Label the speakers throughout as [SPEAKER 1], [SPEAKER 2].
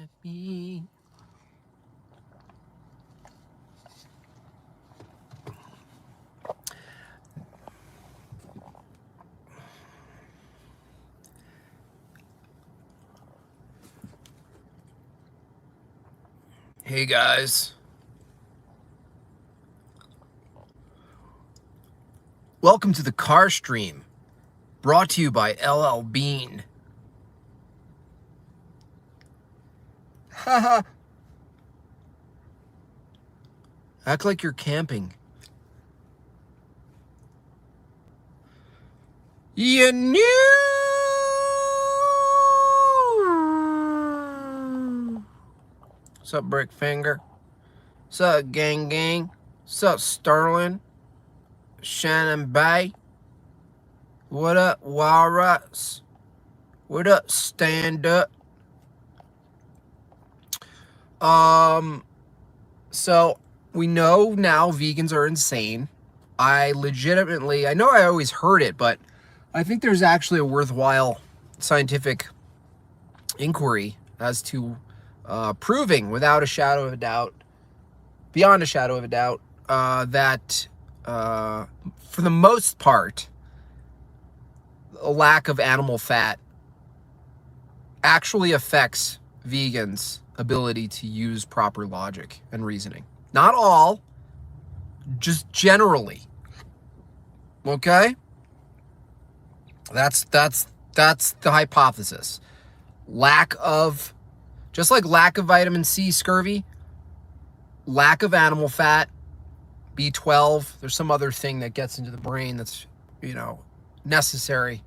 [SPEAKER 1] at me. Hey guys. Welcome to the Car Stream, brought to you by LL Bean. Haha. Act like you're camping. You knew. What's up, Brickfinger? What's up, gang? What's up, Sterling? Shannon Bay? What up, Walrus? What up, Stand Up? So we know now vegans are insane. I know I always heard it, but I think there's actually a worthwhile scientific inquiry as to proving without a shadow of a doubt, beyond a shadow of a doubt, that for the most part, a lack of animal fat actually affects vegans' ability to use proper logic and reasoning. Not all, just generally. Okay? That's the hypothesis. Just like lack of vitamin C, scurvy, lack of animal fat, B12, there's some other thing that gets into the brain that's, necessary.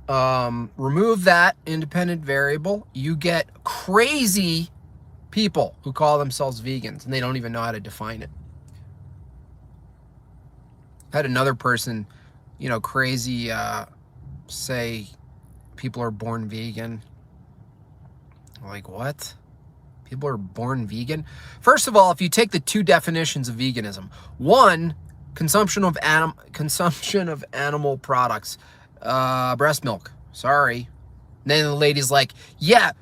[SPEAKER 1] Remove that independent variable, you get crazy people who call themselves vegans and they don't even know how to define it. I had another person, crazy, say people are born vegan. Like, what? People are born vegan? First of all, if you take the two definitions of veganism, one, consumption of animal products, breast milk, sorry. And then the lady's like, yeah,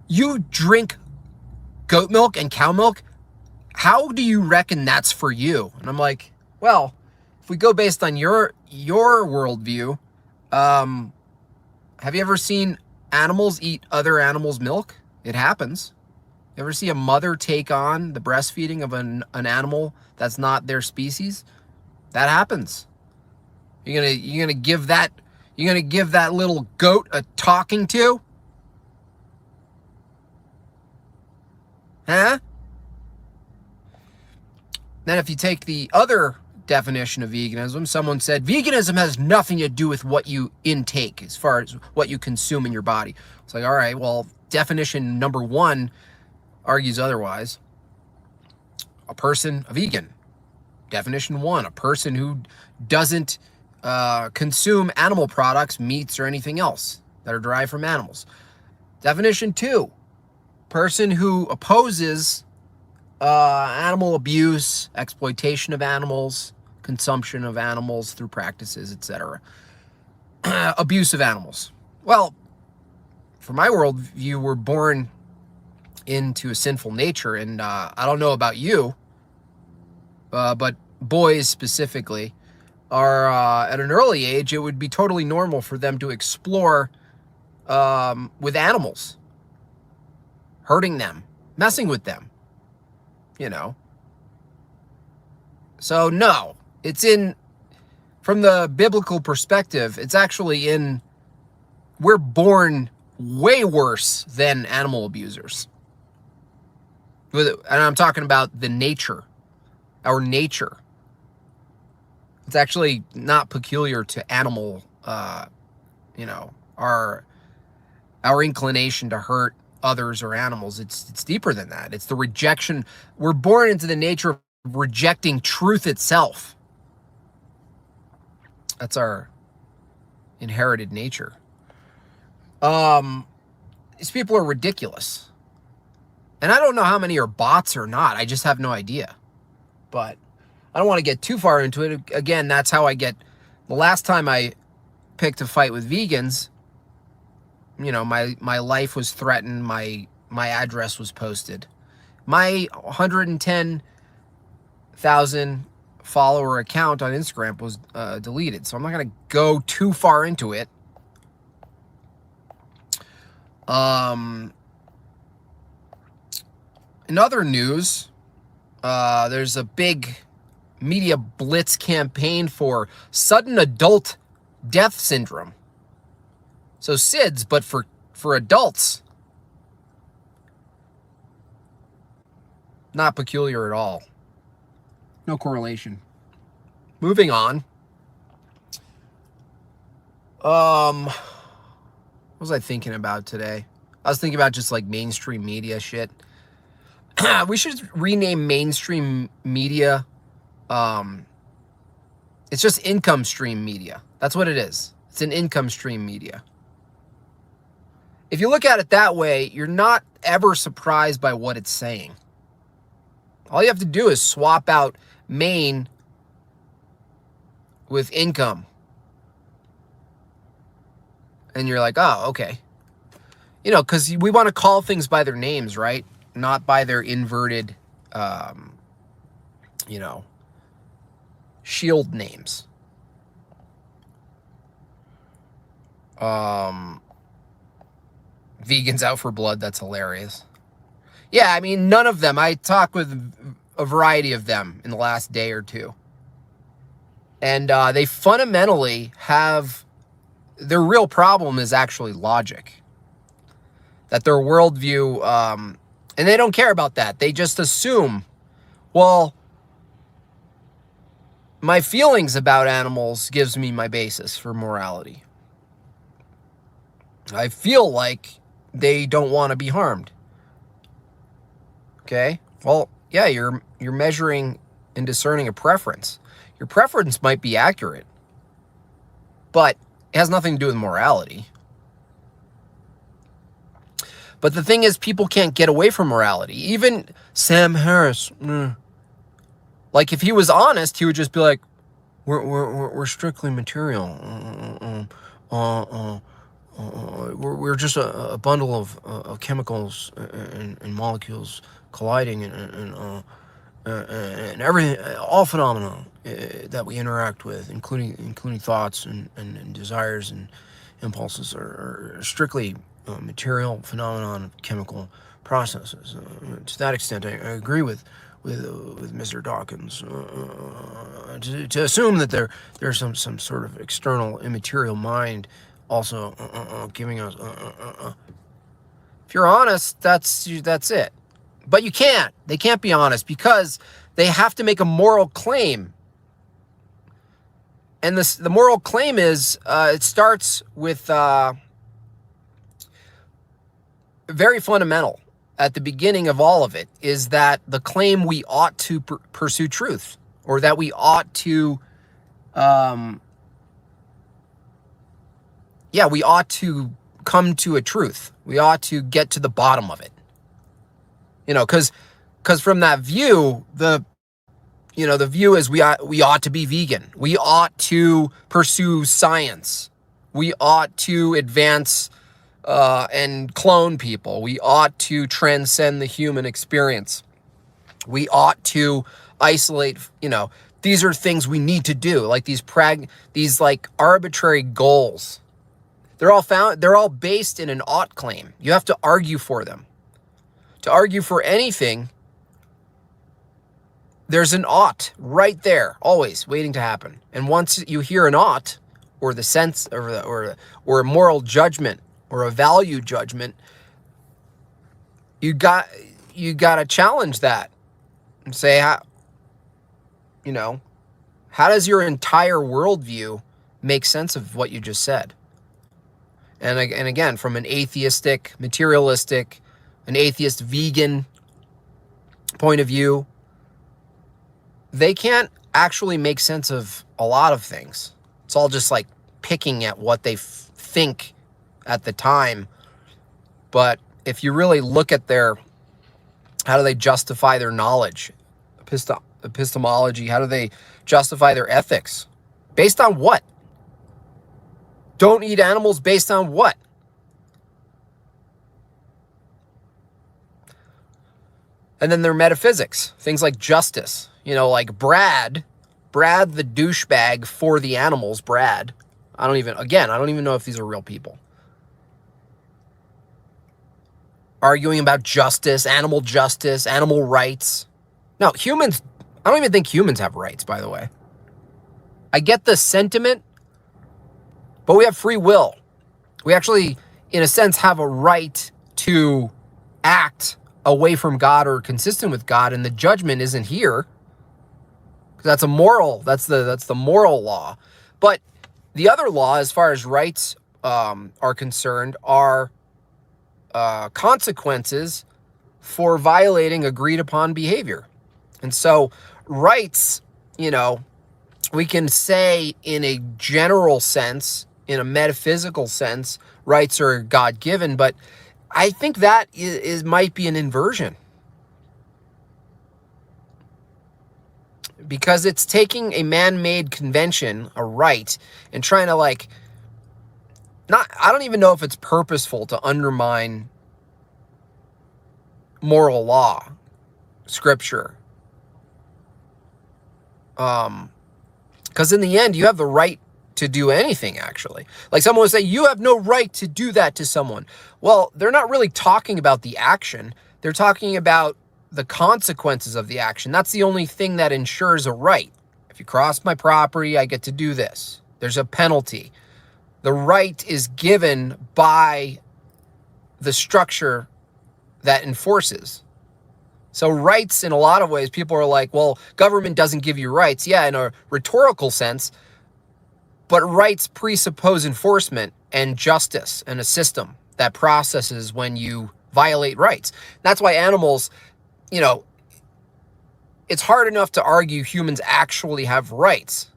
[SPEAKER 1] you drink goat milk and cow milk? How do you reckon that's for you? And I'm like, well, if we go based on your worldview, have you ever seen animals eat other animals' milk? It happens. You ever see a mother take on the breastfeeding of an animal that's not their species? That happens. You're gonna give that little goat a talking to? Huh? Then if you take the other definition of veganism, someone said veganism has nothing to do with what you intake as far as what you consume in your body. It's like, all right, well, definition number one argues otherwise. A vegan. Definition one, a person who doesn't consume animal products, meats, or anything else that are derived from animals. Definition two, person who opposes animal abuse, exploitation of animals, consumption of animals through practices, etc. Abuse of animals. Well, for my worldview, we're born into a sinful nature, and I don't know about you, but boys specifically are at an early age, it would be totally normal for them to explore with animals, hurting them, messing with them. So no, from the biblical perspective, it's actually we're born way worse than animal abusers. And I'm talking about our nature. It's actually not peculiar to animal, our inclination to hurt others or animals. It's deeper than that. It's the rejection. We're born into the nature of rejecting truth itself. That's our inherited nature. These people are ridiculous. And I don't know how many are bots or not. I just have no idea. But I don't want to get too far into it. Again, that's how I get. The last time I picked a fight with vegans, my life was threatened. My my address was posted. My 110,000 follower account on Instagram was deleted, so I'm not going to go too far into it. In other news, there's a big media blitz campaign for sudden adult death syndrome. So SIDS, but for adults. Not peculiar at all. No correlation. Moving on. What was I thinking about today? I was thinking about just like mainstream media shit. We should rename mainstream media. It's just income stream media. That's what it is. It's an income stream media. If you look at it that way, you're not ever surprised by what it's saying. All you have to do is swap out main with income. And you're like, oh, okay. You know, because we want to call things by their names, right? Not by their inverted, shield names. Vegans out for blood. That's hilarious. Yeah, I mean, none of them. I talked with a variety of them in the last day or two. And they fundamentally have... Their real problem is actually logic. That their worldview... and they don't care about that. They just assume, well, my feelings about animals gives me my basis for morality. I feel like they don't want to be harmed. Okay? Well, yeah, you're measuring and discerning a preference. Your preference might be accurate, but it has nothing to do with morality. But the thing is, people can't get away from morality. Even Sam Harris, like if he was honest, he would just be like, "We're strictly material. We're just a bundle of chemicals and molecules colliding and everything, all phenomena that we interact with, including thoughts and desires and impulses, are strictly material phenomenon, chemical processes." To that extent, I agree with Mr. Dawkins. To assume that there's some sort of external immaterial mind also giving us. If you're honest, that's it. But you can't. They can't be honest because they have to make a moral claim. And the moral claim is it starts with very fundamental. At the beginning of all of it is that the claim we ought to pursue truth, or that we ought to, we ought to come to a truth. We ought to get to the bottom of it. You know, because from that view, the view is we ought to be vegan. We ought to pursue science. We ought to advance and clone people. We ought to transcend the human experience. We ought to isolate, these are things we need to do, like these like arbitrary goals. They're all based in an ought claim. You have to argue for them. To argue for anything, there's an ought right there, always waiting to happen. And once you hear an ought, or the sense, or a moral judgment, or a value judgment, you got to challenge that and say, how does your entire worldview make sense of what you just said? And again, from an atheistic, materialistic, an atheist vegan point of view, they can't actually make sense of a lot of things. It's all just like picking at what they think at the time. But if you really look at how do they justify their knowledge, epistemology, how do they justify their ethics? Based on what? Don't eat animals based on what? And then there are metaphysics, things like justice. Like Brad the douchebag for the animals, Brad. I don't even know if these are real people. Arguing about justice, animal rights. No, humans, I don't even think humans have rights, by the way. I get the sentiment, but we have free will. We actually, in a sense, have a right to act away from God or consistent with God, and the judgment isn't here. That's a moral, that's the moral law. But the other law, as far as rights are concerned, are consequences for violating agreed upon behavior. And so rights, we can say in a general sense, in a metaphysical sense, rights are God-given, but I think that might be an inversion. Because it's taking a man-made convention, a right, and trying to I don't even know if it's purposeful to undermine moral law, scripture. Because in the end, you have the right to do anything, actually. Like someone would say, you have no right to do that to someone. Well, they're not really talking about the action. They're talking about the consequences of the action. That's the only thing that ensures a right. If you cross my property, I get to do this. There's a penalty. The right is given by the structure that enforces. So rights, in a lot of ways, people are like, well, government doesn't give you rights. Yeah, in a rhetorical sense, but rights presuppose enforcement and justice and a system that processes when you violate rights. That's why animals, it's hard enough to argue humans actually have rights.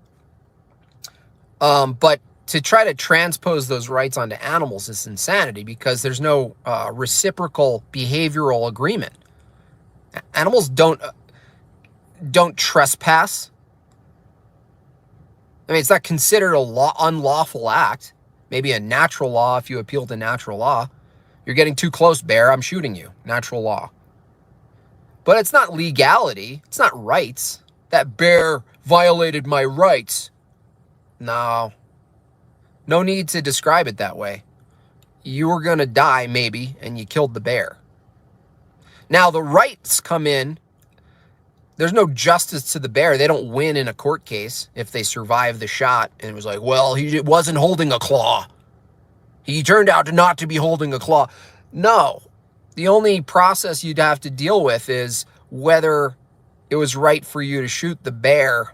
[SPEAKER 1] But to try to transpose those rights onto animals is insanity because there's no reciprocal behavioral agreement. Animals don't trespass. I mean, it's not considered a unlawful act. Maybe a natural law if you appeal to natural law. You're getting too close, bear. I'm shooting you. Natural law. But it's not legality. It's not rights. That bear violated my rights. No. No need to describe it that way. You were going to die, maybe, and you killed the bear. Now, the rights come in. There's no justice to the bear. They don't win in a court case if they survive the shot. And it was like, well, he wasn't holding a claw. He turned out to not to be holding a claw. No. The only process you'd have to deal with is whether it was right for you to shoot the bear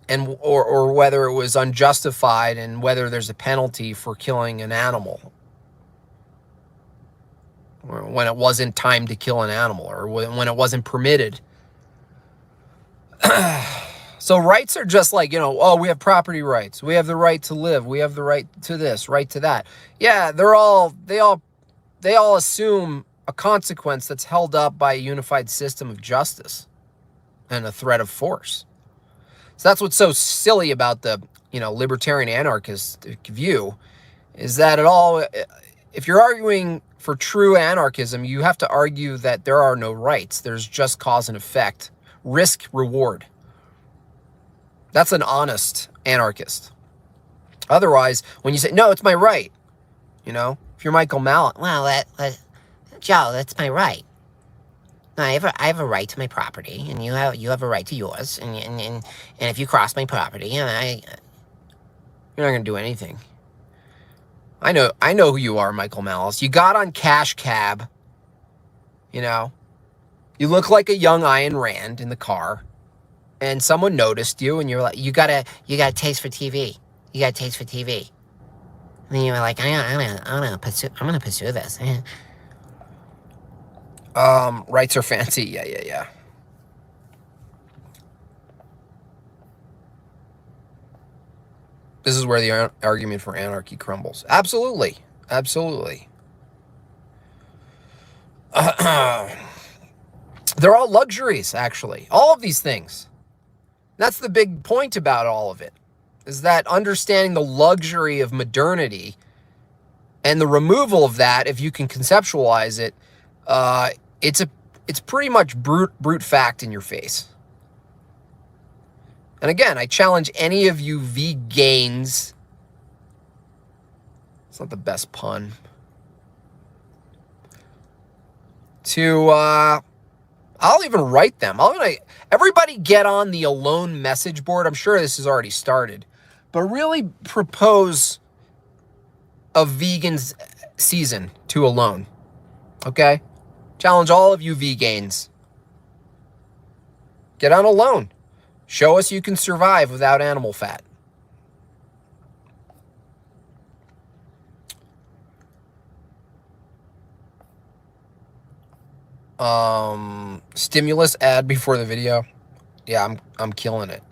[SPEAKER 1] and or whether it was unjustified and whether there's a penalty for killing an animal. Or when it wasn't time to kill an animal or when it wasn't permitted. So rights are just like, oh, we have property rights. We have the right to live. We have the right to this, right to that. Yeah, they all assume a consequence that's held up by a unified system of justice and a threat of force. So that's what's so silly about the, libertarian anarchist view is that if you're arguing for true anarchism, you have to argue that there are no rights. There's just cause and effect, risk, reward. That's an honest anarchist. Otherwise, when you say, no, it's my right, if you're Michael Mallon,
[SPEAKER 2] well, Joe, that's my right. No, I have a right to my property, and you have a right to yours, and if you cross my property,
[SPEAKER 1] you're not going to do anything. I know who you are, Michael Malice. You got on Cash Cab, you look like a young Ayn Rand in the car, and someone noticed you, and you're like, you got a taste for TV. You got a taste for TV. And then you were like, I'm gonna pursue this. Rights are fancy. Yeah. This is where the argument for anarchy crumbles. Absolutely. They're all luxuries, actually. All of these things. That's the big point about all of it, is that understanding the luxury of modernity and the removal of that, if you can conceptualize it, it's pretty much brute fact in your face. And again, I challenge any of you vegans. It's not the best pun. To, I'll even write them. Everybody get on the Alone message board. I'm sure this has already started. But really propose a vegan season to Alone. Okay? Challenge all of you vegans. Get on Alone. Show us you can survive without animal fat. Stimulus ad before the video. Yeah, I'm killing it.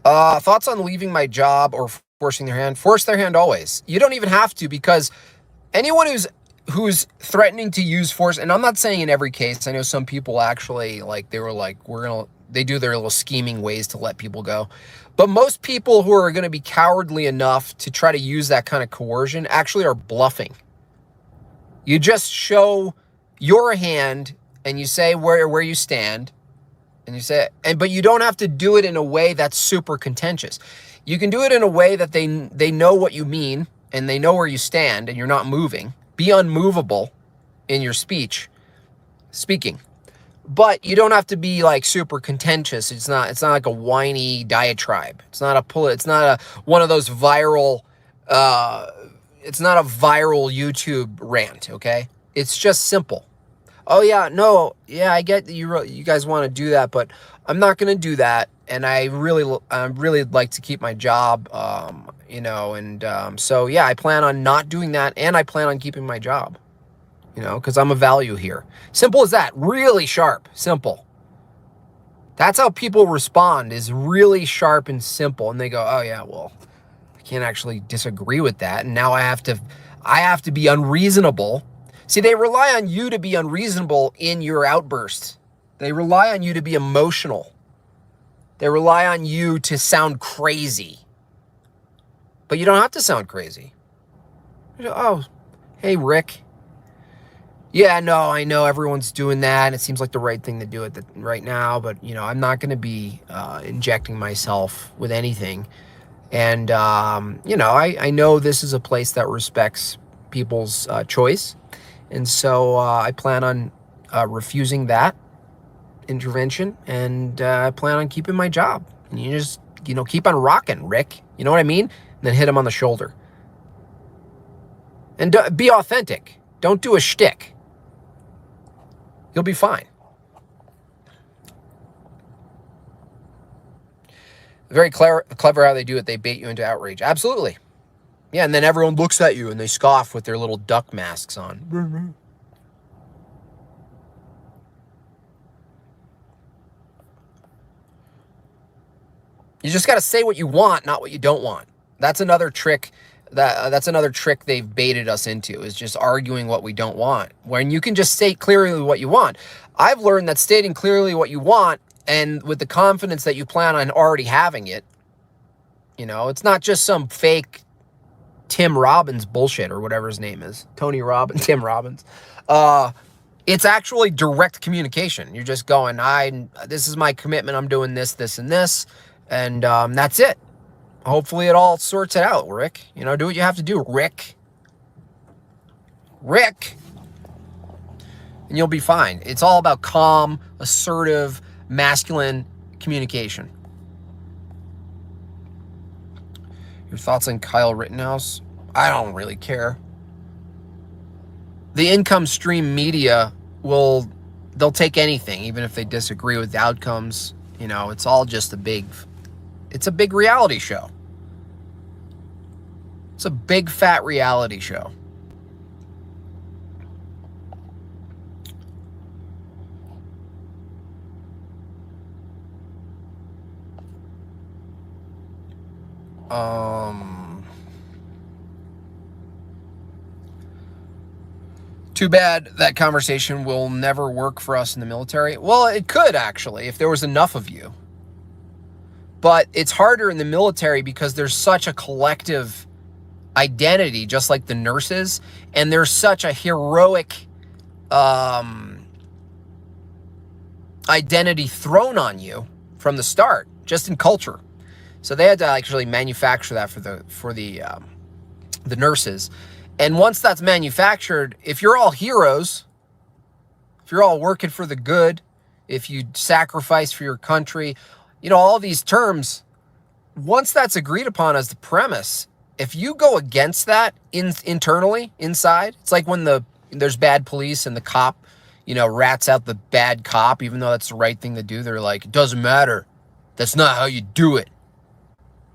[SPEAKER 1] Thoughts on leaving my job or forcing their hand? Force their hand always. You don't even have to, because anyone who's threatening to use force, and I'm not saying in every case. I know some people actually they do their little scheming ways to let people go. But most people who are going to be cowardly enough to try to use that kind of coercion actually are bluffing. You just show your hand and you say where you stand, and you say, but you don't have to do it in a way that's super contentious. You can do it in a way that they know what you mean and they know where you stand and you're not moving. Be unmovable in your speaking. But you don't have to be like super contentious. It's not like a whiny diatribe. It's not one of those viral it's not a viral YouTube rant, okay? It's just simple. Oh yeah, no, yeah, I get that you guys want to do that, but I'm not going to do that, and I really like to keep my job, so yeah, I plan on not doing that, and I plan on keeping my job, because I'm a value here. Simple as that. Really sharp, simple. That's how people respond, is really sharp and simple, and they go, oh yeah, well, I can't actually disagree with that, and now I have to be unreasonable. See, they rely on you to be unreasonable in your outbursts. They rely on you to be emotional. They rely on you to sound crazy. But you don't have to sound crazy. Oh, hey, Rick. Yeah, no, I know everyone's doing that, and it seems like the right thing to do right now, but, I'm not going to be injecting myself with anything. And, I know this is a place that respects people's choice. And so I plan on refusing that intervention, and I plan on keeping my job. And you just, keep on rocking, Rick. You know what I mean? And then hit him on the shoulder. And be authentic. Don't do a shtick. You'll be fine. Very clever how they do it. They bait you into outrage. Absolutely. Yeah, and then everyone looks at you and they scoff with their little duck masks on. You just got to say what you want, not what you don't want. That's another trick. That's another trick they've baited us into, is just arguing what we don't want. When you can just state clearly what you want. I've learned that stating clearly what you want, and with the confidence that you plan on already having it, it's not just some fake Tim Robbins bullshit or whatever his name is. Tim Robbins. It's actually direct communication. You're just going, this is my commitment. I'm doing this, this, and this. And that's it. Hopefully it all sorts it out, Rick. Do what you have to do, Rick. And you'll be fine. It's all about calm, assertive, masculine communication. Your thoughts on Kyle Rittenhouse? I don't really care. The income stream media they'll take anything, even if they disagree with the outcomes. It's all just it's a big reality show. It's a big fat reality show. Too bad that conversation will never work for us in the military. Well, it could actually, if there was enough of you. But it's harder in the military because there's such a collective identity, just like the nurses, and there's such a heroic identity thrown on you from the start, just in culture. So they had to actually manufacture that for the nurses. And once that's manufactured, if you're all heroes, if you're all working for the good, if you sacrifice for your country, all these terms, once that's agreed upon as the premise, if you go against that internally, inside, it's like when there's bad police and the cop, rats out the bad cop, even though that's the right thing to do. They're like, it doesn't matter. That's not how you do it.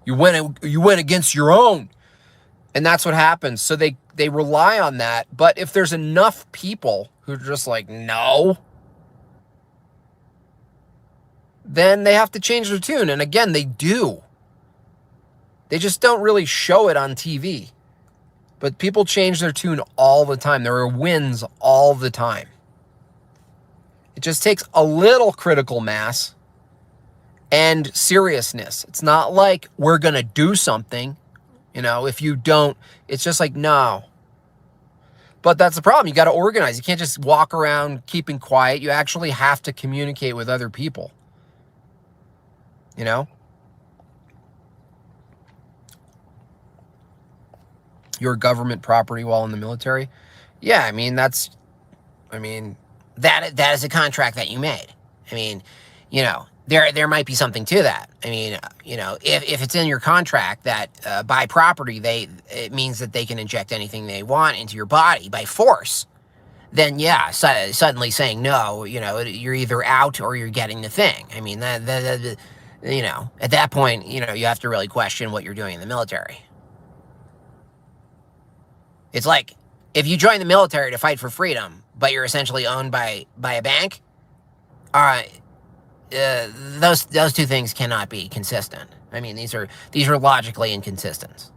[SPEAKER 1] You went against your own. And that's what happens. So they rely on that. But if there's enough people who are just like, no, then they have to change their tune. And again, they do. They just don't really show it on TV. But people change their tune all the time. There are wins all the time. It just takes a little critical mass and seriousness. It's not like we're going to do something. If you don't, it's just like, no. But that's the problem. You got to organize. You can't just walk around keeping quiet. You actually have to communicate with other people. Your government property while in the military. Yeah,
[SPEAKER 2] that is a contract that you made. There might be something to that. If it's in your contract that by property, it means that they can inject anything they want into your body by force, then yeah, suddenly saying no, you're either out or you're getting the thing. At that point, you have to really question what you're doing in the military. It's like if you join the military to fight for freedom, but you're essentially owned by a bank. All right. Those two things cannot be consistent. These are logically inconsistencies.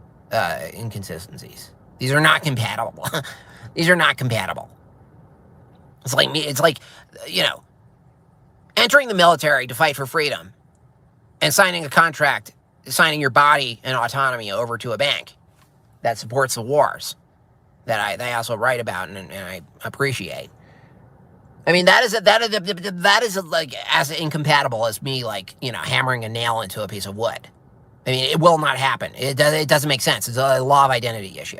[SPEAKER 2] These are not compatible. These are not compatible. It's like entering the military to fight for freedom and signing a contract, signing your body and autonomy over to a bank that supports the wars that I also write about and I appreciate. That is like as incompatible as me hammering a nail into a piece of wood. It will not happen. It doesn't make sense. It's a law of identity issue.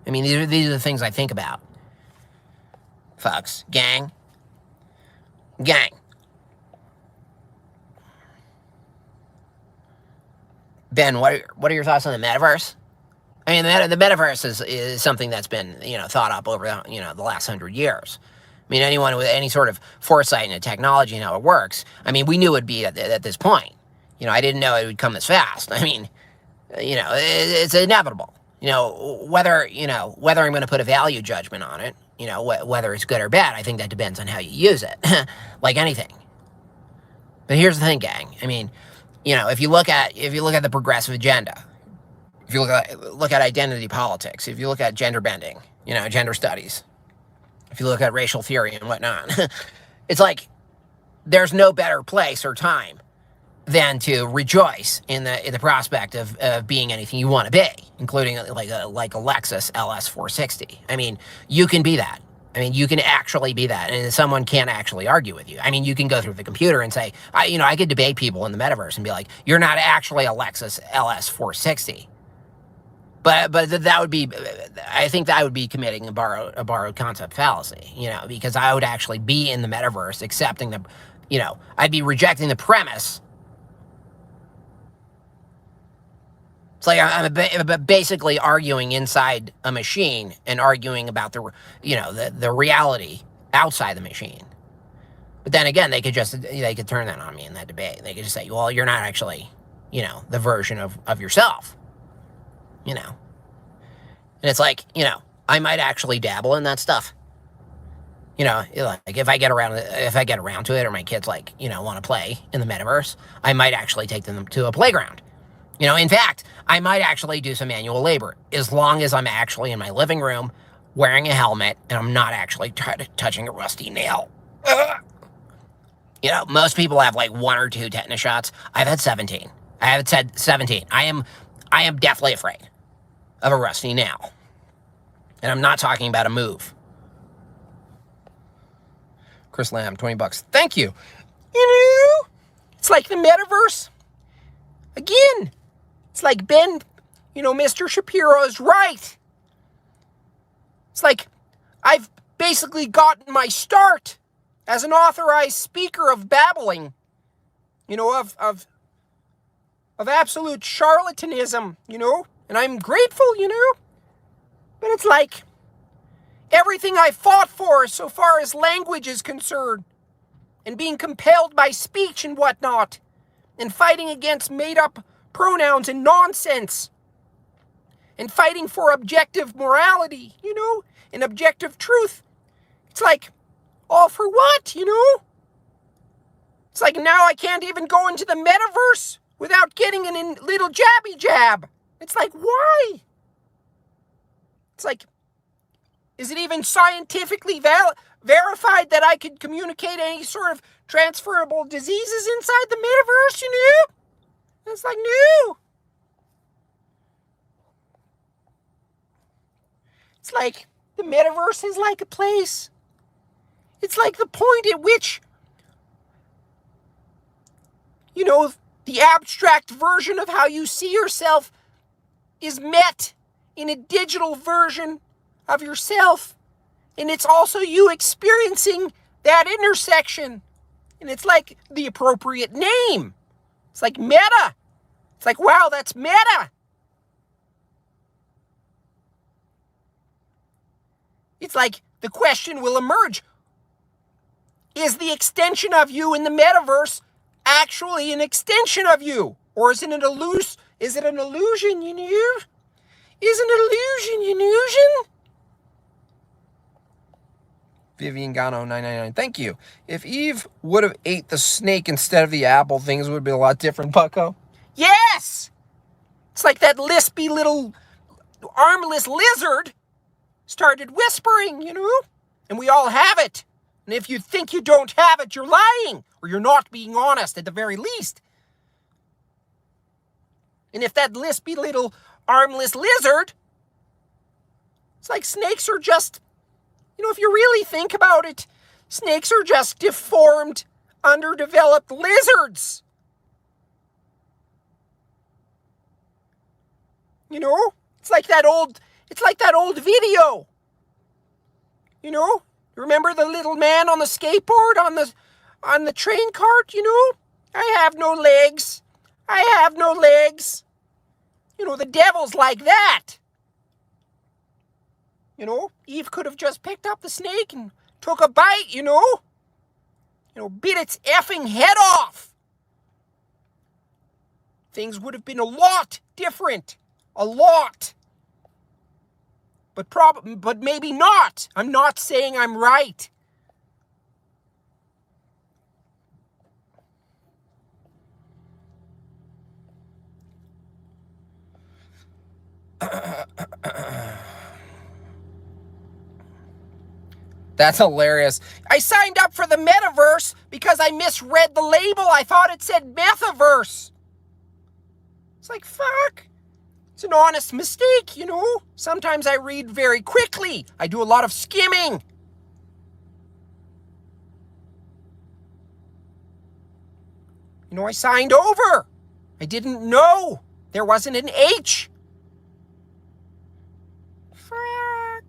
[SPEAKER 2] These are the things I think about. Folks, gang. Ben, what are your thoughts on the metaverse? The metaverse is something that's been thought up over the last 100 years. Anyone with any sort of foresight into technology and how it works, we knew it would be at this point. I didn't know it would come this fast. It's inevitable. Whether I'm going to put a value judgment on it, whether it's good or bad, I think that depends on how you use it, like anything. But here's the thing, gang. If you look at the progressive agenda, if you look at identity politics, if you look at gender bending, gender studies, if you look at racial theory and whatnot, it's like there's no better place or time than to rejoice in the prospect of being anything you want to be, including like a Lexus LS 460. You can be that. You can actually be that, and someone can't actually argue with you. You can go through the computer and say, I could debate people in the metaverse and be like, you're not actually a Lexus LS 460. But that would be, I think that would be committing a borrowed concept fallacy, because I would actually be in the metaverse accepting I'd be rejecting the premise. It's like I'm basically arguing inside a machine and arguing about the reality outside the machine. But then again, they could turn that on me in that debate. They could just say, well, you're not actually, the version of yourself. And it's like, I might actually dabble in that stuff. Like if I get around to it, or my kids want to play in the metaverse, I might actually take them to a playground. In fact, I might actually do some manual labor as long as I'm actually in my living room wearing a helmet and I'm not actually touching a rusty nail. Most people have like 1 or 2 tetanus shots. I've had 17. I have had 17. I am deathly afraid of a rusty nail. And I'm not talking about a move.
[SPEAKER 1] Chris Lamb, $20. Thank you. You know, it's like the metaverse. Again, it's like Mr. Shapiro is right. It's like I've basically gotten my start as an authorized speaker of babbling, of absolute charlatanism, and I'm grateful, but it's like everything I fought for so far as language is concerned, and being compelled by speech and whatnot, and fighting against made-up pronouns and nonsense, and fighting for objective morality, and objective truth. It's like, all for what, It's like now I can't even go into the metaverse without getting a little jabby jab. It's like, why? It's like, is it even scientifically verified that I could communicate any sort of transferable diseases inside the metaverse, It's like, no. It's like the metaverse is like a place. It's like the point at which, the abstract version of how you see yourself is met in a digital version of yourself. And it's also you experiencing that intersection. And it's like the appropriate name. It's like meta. It's like, wow, that's meta. It's like the question will emerge. Is the extension of you in the metaverse actually an extension of you? Or is it an illusion? Is it an illusion, Is an illusion, Vivian Gano, 999. Thank you. If Eve would have ate the snake instead of the apple, things would be a lot different, Bucko. Yes! It's like that lispy little armless lizard started whispering, And we all have it. And if you think you don't have it, you're lying. Or you're not being honest at the very least. And if that lispy little armless lizard, it's like snakes are just, if you really think about it, snakes are just deformed, underdeveloped lizards. It's like that old video. Remember the little man on the skateboard on the train cart, I have no legs. I have no legs. The devil's like that. Eve could have just picked up the snake and took a bite, bit its effing head off. Things would have been a lot different. A lot. But maybe not. I'm not saying I'm right. That's hilarious. I signed up for the metaverse because I misread the label. I thought it said metaverse. It's like, fuck. It's an honest mistake, Sometimes I read very quickly. I do a lot of skimming. I signed over. I didn't know. There wasn't an H. Fuck.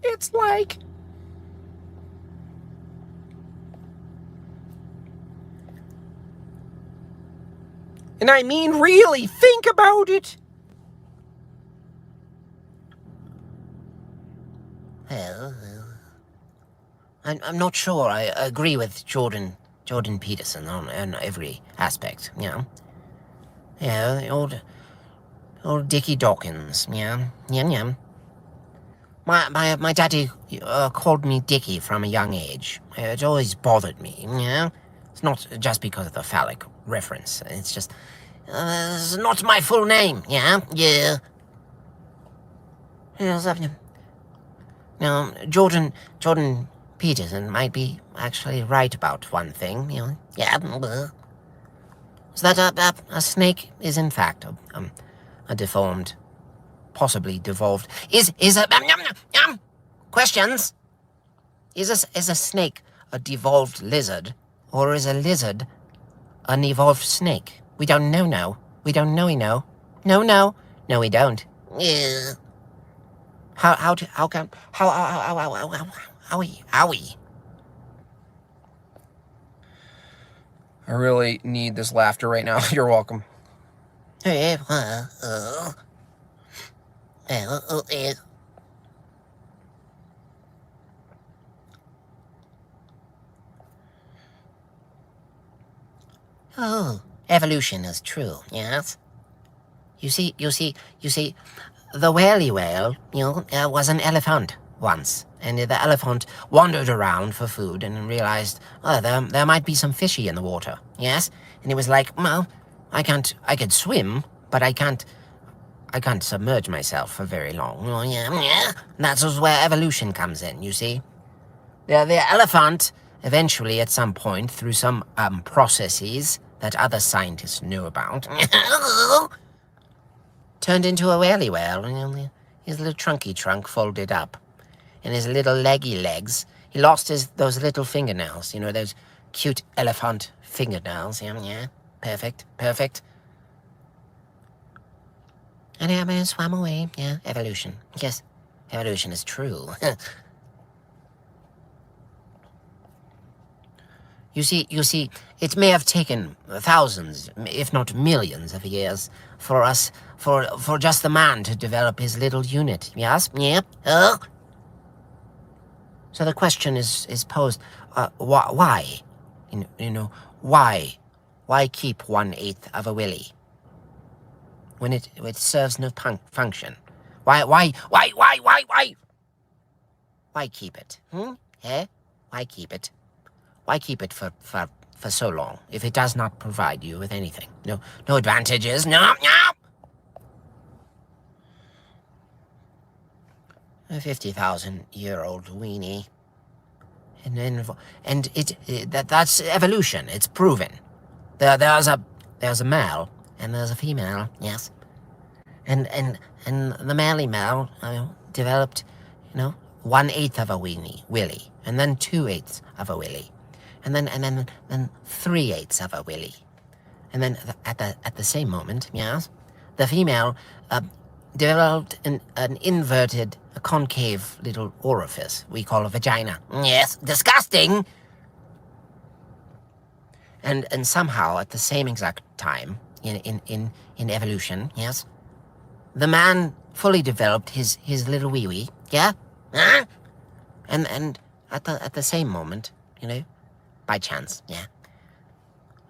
[SPEAKER 1] It's like... And I mean, really, think about it.
[SPEAKER 2] Well, I'm not sure I agree with Jordan Peterson on every aspect, Yeah, old Dickie Dawkins, yeah. My daddy called me Dickie from a young age. It always bothered me, It's not just because of the phallic reference. It's just, it's not my full name, yeah. Now, Jordan Peterson might be actually right about one thing, Yeah. So that a snake is in fact a deformed, possibly devolved. Is a questions? Is a snake a devolved lizard, or is a lizard an evolved snake? We don't know now. We don't know. We know. No, we don't. Yeah. How we?
[SPEAKER 1] I really need this laughter right now. You're welcome.
[SPEAKER 2] Oh, evolution is true, yes? You see, the whaley whale, was an elephant once. And the elephant wandered around for food and realized, oh, there might be some fishy in the water, yes? And he was like, well, I could swim, but I can't submerge myself for very long. Well, yeah. That's where evolution comes in, you see? The elephant, eventually, at some point, through some processes that other scientists knew about, turned into a whaley whale. His little trunky trunk folded up. And his little leggy legs, he lost those little fingernails, those cute elephant fingernails. Yeah, perfect. And he swam away. Yeah, evolution. Yes, evolution is true. You see, it may have taken thousands, if not millions of years for just the man to develop his little unit. Yes? Yep. So the question is posed, why? Why keep 1/8 of a willy when it serves no function? Why? Why keep it? Eh? Why keep it? Why keep it for so long if it does not provide you with anything? No advantages. No. A 50,000-year-old weenie, and that's evolution. It's proven. There's a male and there's a female. Yes, and the male developed, 1/8 of a willy, and then 2/8 of a willy, and then 3/8 of a willy, and then at the same moment, yes, the female developed an inverted, a concave little orifice we call a vagina. Yes, disgusting. And somehow at the same exact time in evolution, yes, the man fully developed his little wee-wee. Yeah, and at the same moment, by chance, yeah,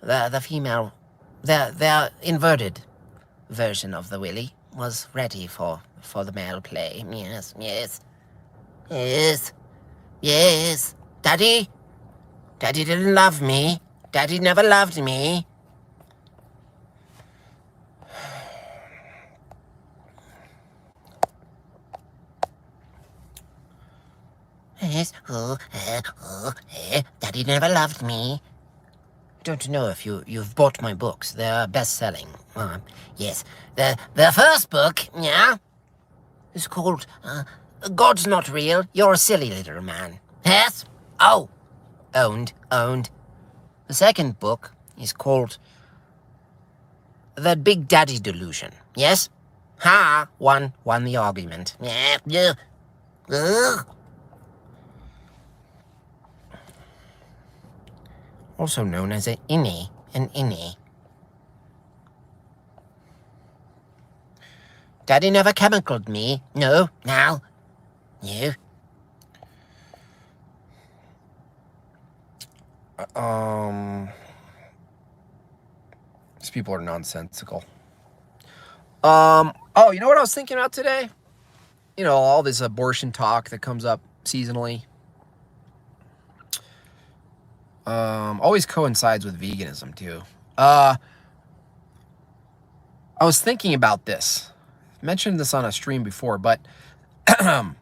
[SPEAKER 2] the female, their inverted version of the willy was ready for the male play. Yes. Daddy didn't love me. Daddy never loved me. Yes. Daddy never loved me. I don't know if you've bought my books. They're best-selling. Yes. The first book, yeah, is called God's Not Real. You're a silly little man. Yes? Oh. Owned. The second book is called The Big Daddy Delusion. Yes? Ha! Won the argument. Yeah. Also known as an innie. Daddy never chemicaled me. No. Now. You.
[SPEAKER 1] These people are nonsensical. Oh, you know what I was thinking about today? All this abortion talk that comes up seasonally. Always coincides with veganism too. I was thinking about this. I mentioned this on a stream before, but the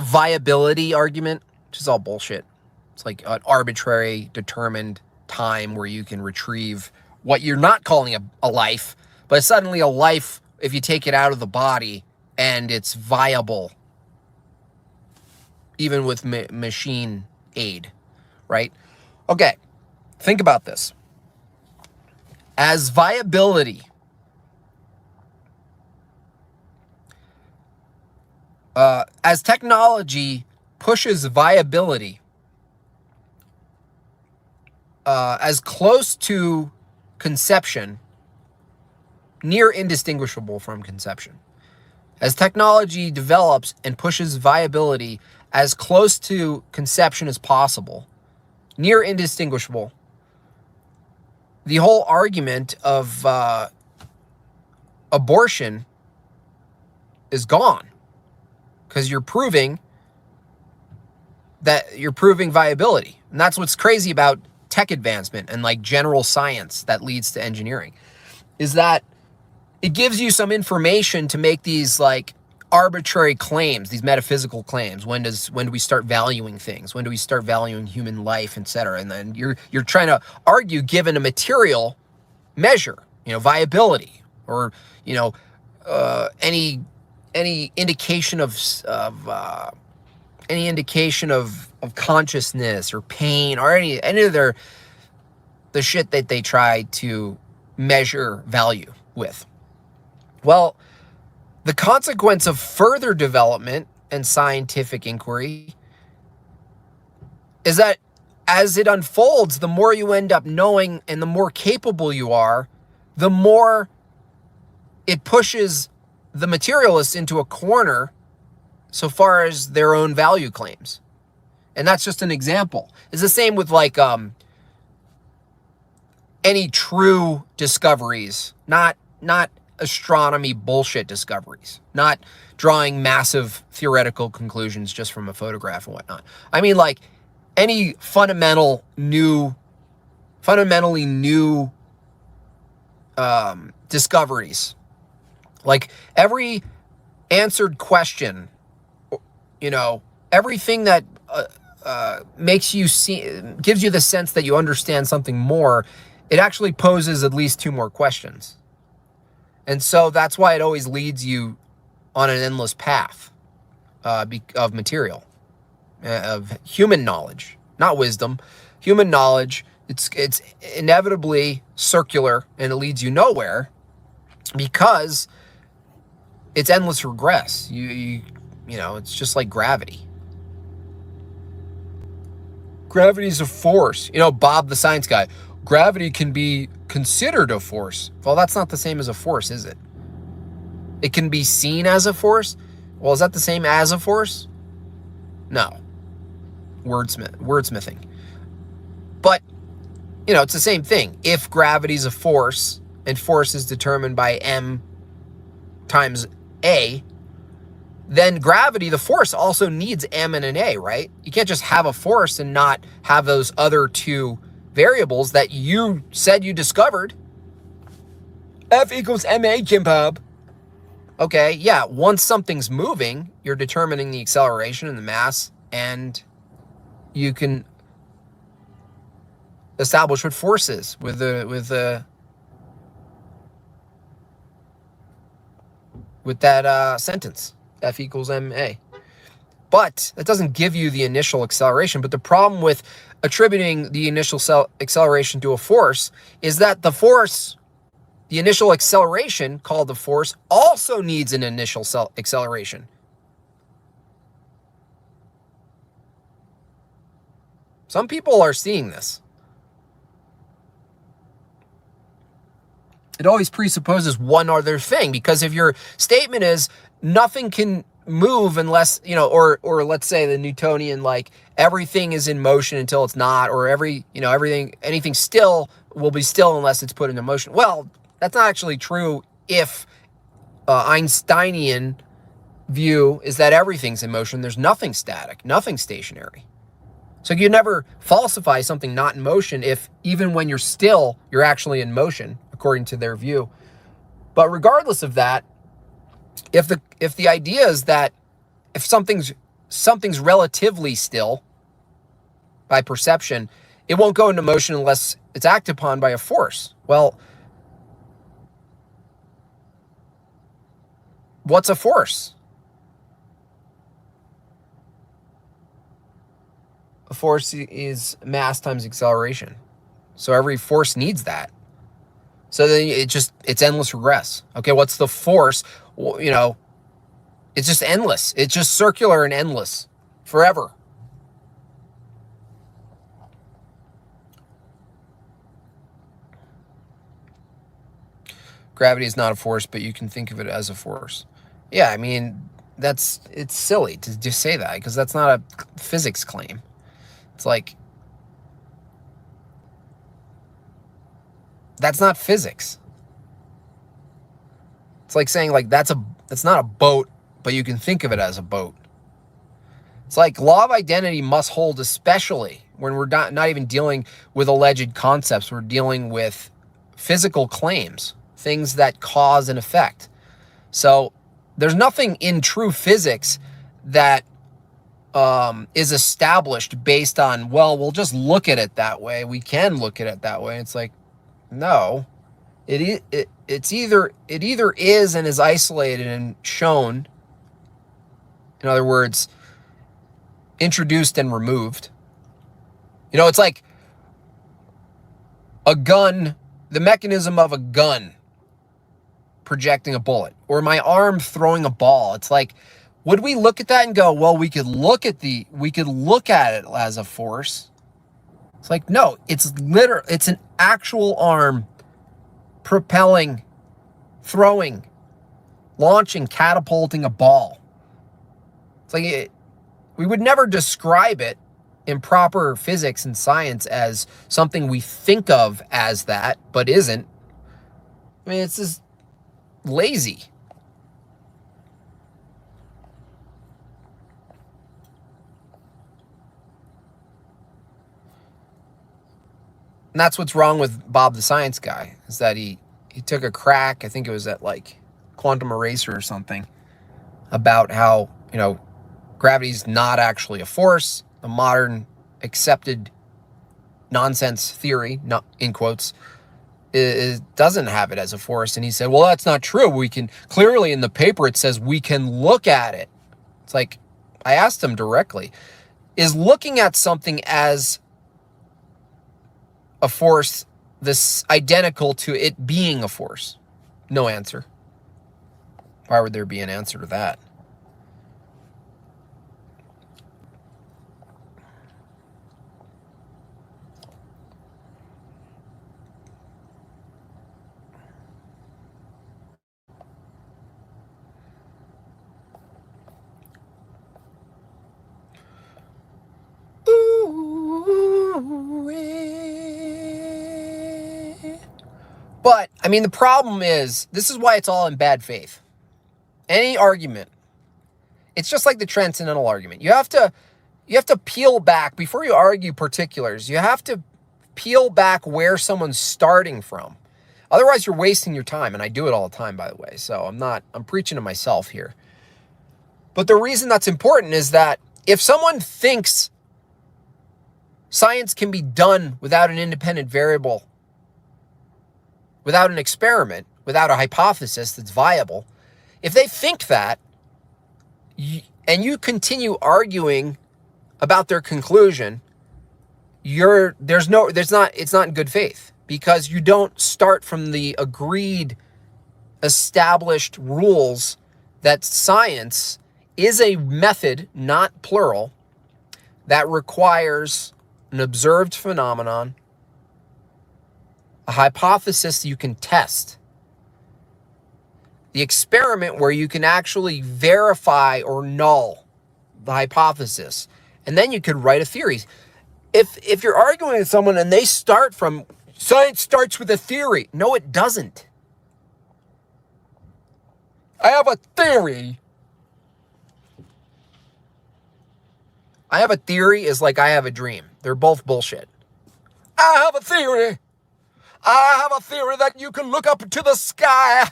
[SPEAKER 1] viability argument, which is all bullshit. It's like an arbitrary, determined time where you can retrieve what you're not calling a life, but suddenly a life if you take it out of the body and it's viable, even with machine aid, right? Okay, think about this. As viability, as technology pushes viability as close to conception, near indistinguishable from conception. As technology develops and pushes viability as close to conception as possible, near indistinguishable, the whole argument of abortion is gone, because you're proving viability. And that's what's crazy about tech advancement and like general science that leads to engineering, is that it gives you some information to make these like arbitrary claims, these metaphysical claims. When do we start valuing things? When do we start valuing human life, etc.? And then you're trying to argue given a material measure, viability, or any indication of consciousness or pain or any of the shit that they try to measure value with. Well, the consequence of further development and scientific inquiry is that as it unfolds, the more you end up knowing and the more capable you are, the more it pushes the materialists into a corner so far as their own value claims. And that's just an example. It's the same with like any true discoveries, not astronomy bullshit discoveries, not drawing massive theoretical conclusions just from a photograph and whatnot. I mean, like any fundamentally new discoveries, like every answered question, everything that makes you gives you the sense that you understand something more, it actually poses at least two more questions. And so that's why it always leads you on an endless path of material, of human knowledge, not wisdom, human knowledge. It's inevitably circular and it leads you nowhere because it's endless regress. It's just like gravity. Gravity is a force. Bob the science guy. Gravity can be considered a force. Well, that's not the same as a force, is it? It can be seen as a force. Well, is that the same as a force? No. Wordsmithing. But, it's the same thing. If gravity is a force and force is determined by m times a, then gravity, the force, also needs m and an a, right? You can't just have a force and not have those other two variables that you said you discovered. F equals ma, Kimbab. Okay, yeah, once something's moving, you're determining the acceleration and the mass, and you can establish what force is with that sentence, F equals ma. But that doesn't give you the initial acceleration. But the problem with attributing the initial acceleration to a force is that the force, the initial acceleration called the force, also needs an initial acceleration. Some people are seeing this. It always presupposes one other thing, because if your statement is nothing can move unless, or let's say the Newtonian, like everything is in motion until it's not, or anything still will be still unless it's put into motion. Well, that's not actually true if Einsteinian view is that everything's in motion. There's nothing static, nothing stationary. So you never falsify something not in motion if even when you're still, you're actually in motion, according to their view. But regardless of that, if the idea is that if something's relatively still by perception, it won't go into motion unless it's acted upon by a force. Well, what's a force? A force is mass times acceleration. So every force needs that. So then it's endless regress. Okay, what's the force? Well, it's just endless. It's just circular and endless forever. Gravity is not a force, but you can think of it as a force. Yeah, I mean, it's silly to just say that because that's not a physics claim. It's like, that's not physics. It's like saying like that's not a boat, but you can think of it as a boat. It's like law of identity must hold, especially when we're not even dealing with alleged concepts. We're dealing with physical claims, things that cause and effect. So there's nothing in true physics that is established based on, well, we'll just look at it that way. We can look at it that way. It's like, no, it either is and is isolated and shown. In other words, introduced and removed. It's like a gun, the mechanism of a gun projecting a bullet, or my arm throwing a ball. It's like, would we look at that and go, well, we could look at it as a force? It's like, no, it's an actual arm propelling, throwing, launching, catapulting a ball. It's like we would never describe it in proper physics and science as something we think of as that, but isn't. I mean, it's just lazy. And that's what's wrong with Bob the Science Guy, is that he took a crack, I think it was at like Quantum Eraser or something, about how, gravity's not actually a force. The modern accepted nonsense theory, not in quotes, it doesn't have it as a force. And he said, well, that's not true. We can clearly, in the paper, it says we can look at it. It's like, I asked him directly, is looking at something as a force this identical to it being a force? No answer. Why would there be an answer to that? But, I mean, the problem is, this is why it's all in bad faith. Any argument, it's just like the transcendental argument. You have to peel back, before you argue particulars, you have to peel back where someone's starting from. Otherwise, you're wasting your time, and I do it all the time, by the way, so I'm preaching to myself here. But the reason that's important is that if someone thinks science can be done without an independent variable, without an experiment, without a hypothesis that's viable, if they think that, and you continue arguing about their conclusion, it's not in good faith, because you don't start from the agreed, established rules that science is a method, not plural, that requires an observed phenomenon, a hypothesis you can test, the experiment where you can actually verify or null the hypothesis, and then you could write a theory. If you're arguing with someone and they start from, science starts with a theory. No, it doesn't. I have a theory. I have a theory is like I have a dream. They're both bullshit. I have a theory. I have a theory that you can look up into the sky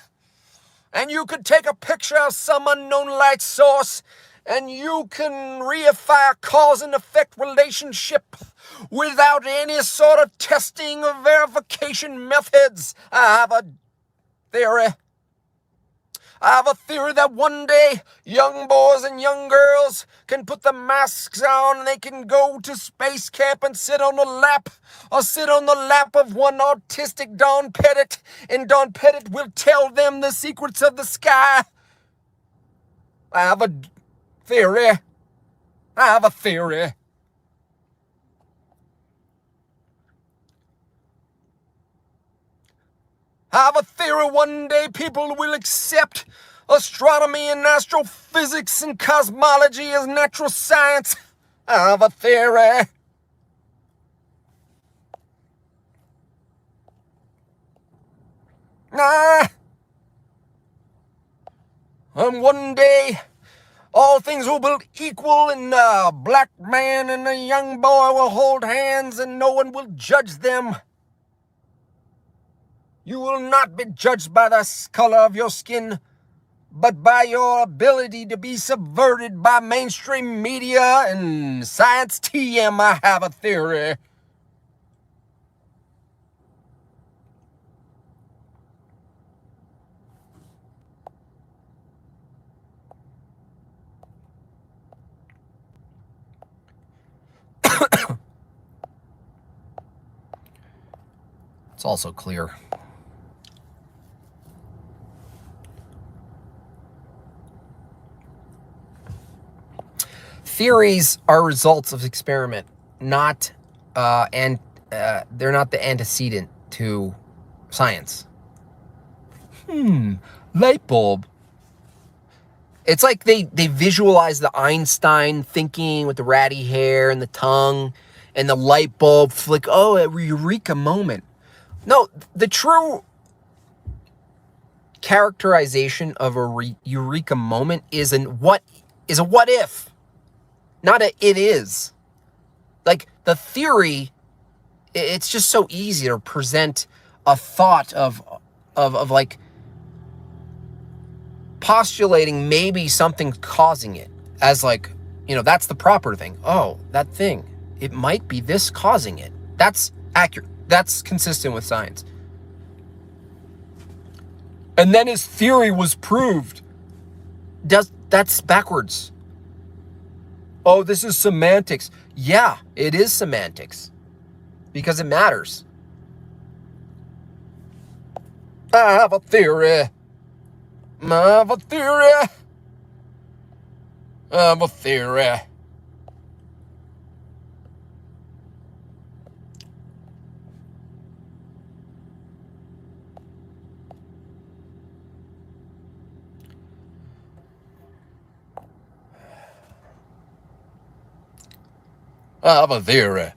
[SPEAKER 1] and you can take a picture of some unknown light source and you can reify a cause and effect relationship without any sort of testing or verification methods. I have a theory. I have a theory that one day young boys and young girls can put the masks on and they can go to space camp and sit on the lap of one autistic Don Pettit, and Don Pettit will tell them the secrets of the sky. I have a theory. I have a theory. I have a theory one day people will accept astronomy and astrophysics and cosmology as natural science. I have a theory. And one day, all things will be equal, and a black man and a young boy will hold hands, and no one will judge them. You will not be judged by the color of your skin, but by your ability to be subverted by mainstream media and science TM. I have a theory. It's also clear. Theories are results of experiment, not they're not the antecedent to science. Light bulb. It's like they visualize the Einstein thinking with the ratty hair and the tongue and the light bulb flick. Oh, a eureka moment. No, the true characterization of a eureka moment is a what if. Not a it is. Like the theory, it's just so easy to present a thought of like postulating maybe something causing it as like, that's the proper thing. Oh, that thing, it might be this causing it. That's accurate. That's consistent with science. And then his theory was proved. That's backwards. Oh, this is semantics. Yeah, it is semantics. Because it matters. I have a theory. I have a theory. I have a theory. I have a theory.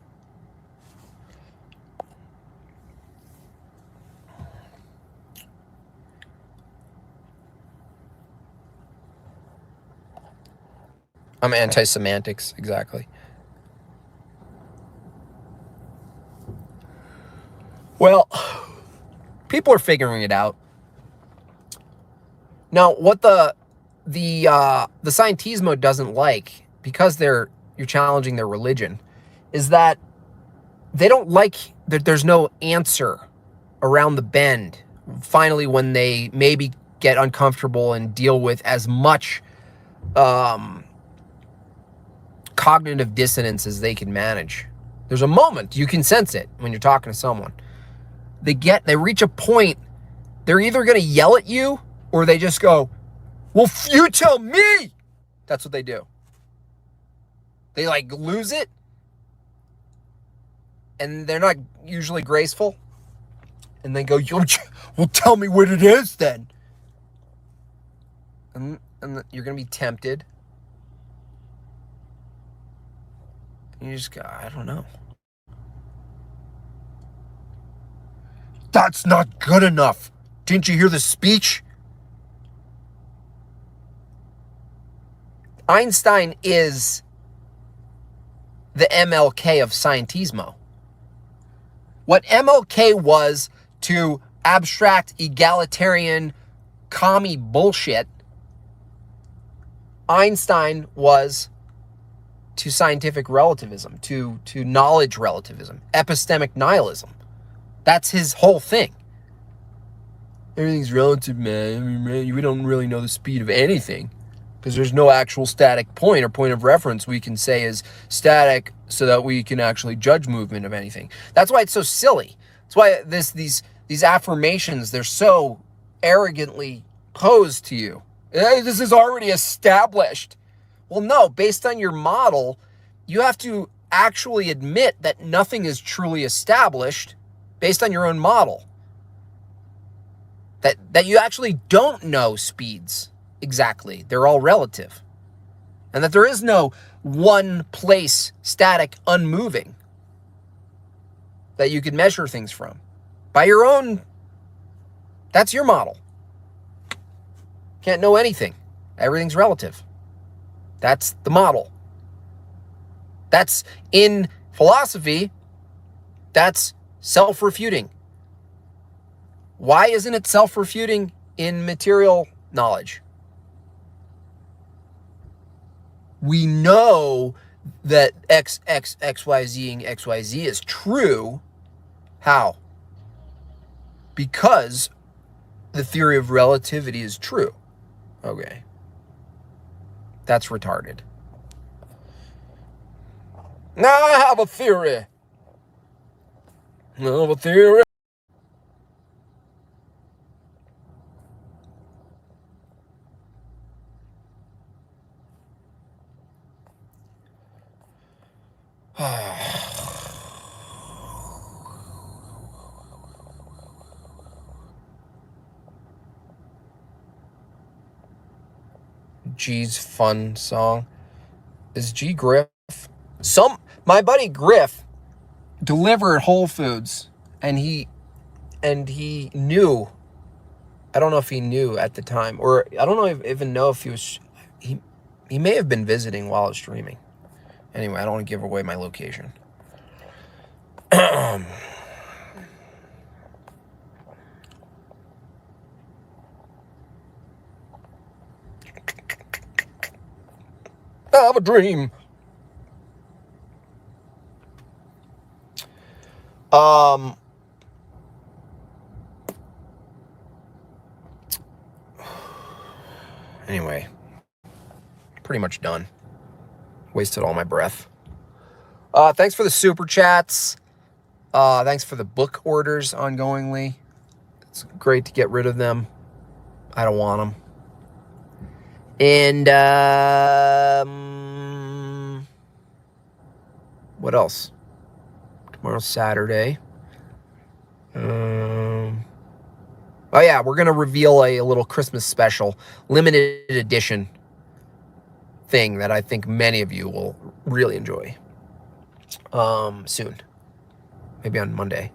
[SPEAKER 1] I'm anti-semantics, exactly. Well, people are figuring it out. Now, what the Scientismo doesn't like, because you're challenging their religion, is that they don't like that there's no answer around the bend. Finally, when they maybe get uncomfortable and deal with as much cognitive dissonance as they can manage. There's a moment, you can sense it when you're talking to someone. They reach a point, they're either going to yell at you or they just go, well, you tell me. That's what they do. They like lose it, and they're not usually graceful, and they go, well, tell me what it is then. And you're going to be tempted. And you just go, I don't know. That's not good enough. Didn't you hear the speech? Einstein is the MLK of Scientismo. What MLK was to abstract, egalitarian, commie bullshit, Einstein was to scientific relativism, to knowledge relativism, epistemic nihilism. That's his whole thing. Everything's relative, man. We don't really know the speed of anything because there's no actual static point or point of reference we can say is static so that we can actually judge movement of anything. That's why it's so silly. That's why these affirmations, they're so arrogantly posed to you. This is already established. Well, no, based on your model, you have to actually admit that nothing is truly established based on your own model. That you actually don't know speeds exactly. They're all relative. And that there is no one place, static, unmoving, that you can measure things from. By your own, that's your model. Can't know anything. Everything's relative. That's the model. That's in philosophy, that's self-refuting. Why isn't it self-refuting in material knowledge? We know that XYZing XYZ is true. How? Because the theory of relativity is true. Okay. That's retarded. Now I have a theory. I have a theory. G's fun song. Is G Griff? My buddy Griff delivered Whole Foods, and he knew. I don't know if he knew at the time, or I don't even know if he was. He may have been visiting while I was streaming. Anyway, I don't want to give away my location. I have a dream. Anyway, pretty much done. Wasted all my breath. Thanks for the super chats. Thanks for the book orders ongoingly. It's great to get rid of them. I don't want them. And what else? Tomorrow's Saturday. Oh yeah, we're gonna reveal a little Christmas special, limited edition thing that I think many of you will really enjoy. Soon, maybe on Monday.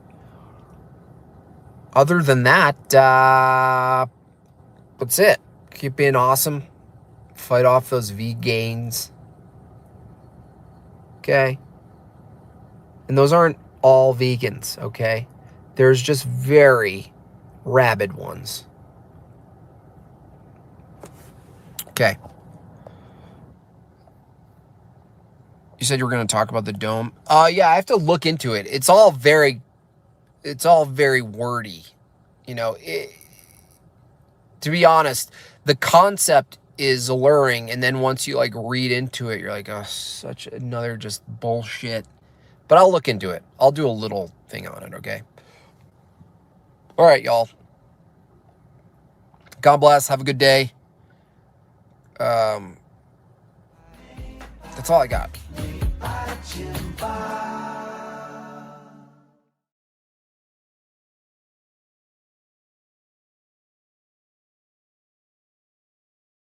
[SPEAKER 1] Other than that, that's it. Keep being awesome. Fight off those vegans. Okay. And those aren't all vegans, okay? There's just very rabid ones. Okay. You said you were going to talk about the dome. Yeah, I have to look into it. It's all very wordy. You know, to be honest, the concept is alluring, and then once you like read into it, you're like, oh, such another just bullshit. But I'll look into it. I'll do a little thing on it, okay? All right, y'all. God bless. Have a good day. That's all I got.